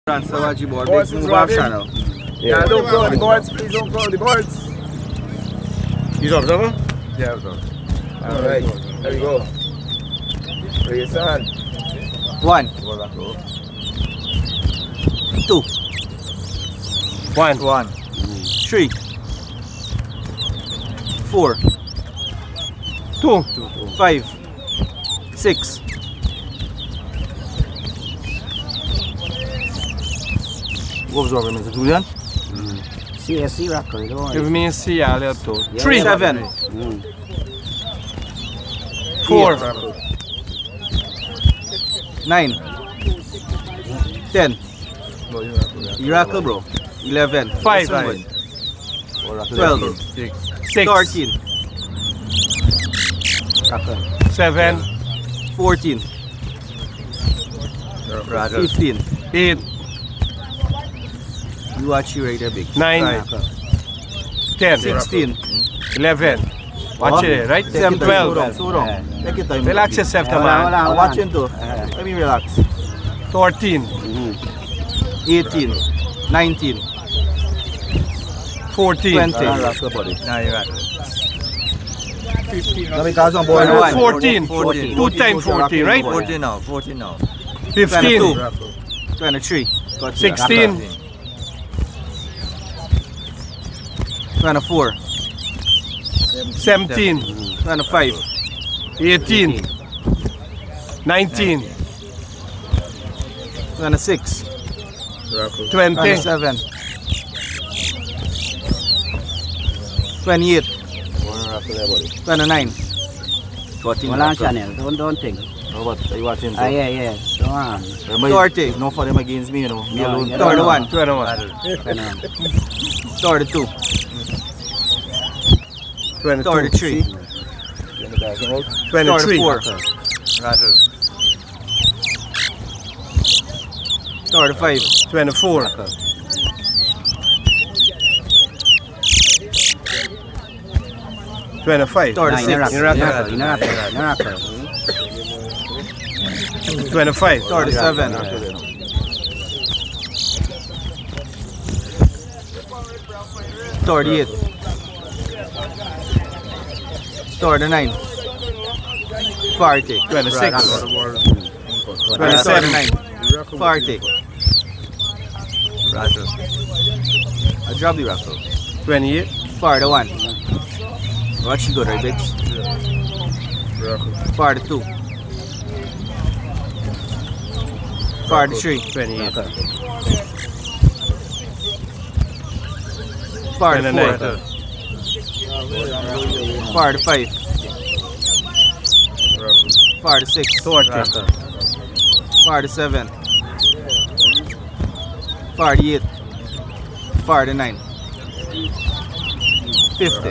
Answer what you board. Boards Big is move off Ravin. channel. Yeah, don't call the boards, please don't call the boards. He's up, Trevor? Yeah, bro. Alright, there we go. Race on. 1, 2, 1. 3, 4, 2. 5, 6, Julian? CSC record. Give me a C, I'll have to. 3, 7, 4. 9, 10. Miracle, bro. 11, 5. 12, 6. 13, 7. 14, 15. 8. You watch you right there, big. 9. 10. 16. 11. Watch it, right? 17, 12. so wrong. Take your time. Relax yourself, man. I'm watching too. Let me relax. 14. 18, 19, 14. 20. Now you're at 21, 14. 2 times 14, right? 14 now, 14 now. 15. 23, 16. 24, 17. 25, 18. 19. 26, 20. 27, 28, 29, 14, Wala channel. Don't think. Are you watching? Yeah. Go on. 30, no for them against me, you know. Me alone. Yeah. 31, 21. 32, 22. 33, 23. 34, 35, 24. 25. 36, Miracle. 25. 37, 38, 39, 40, 26. 27. 39, 40. I drop the raffle. 28. 41. Watch you go right, bitch. 42. 43. 28. 44. 45. 46. 40. 47. 48. 49. 50.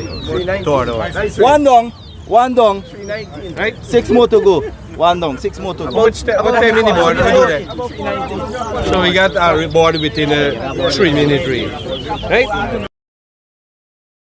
One down. 319. Right? 6 more to go. One down. 6 more to go. What time in the board? So we got our board within a 3-minute range. Right?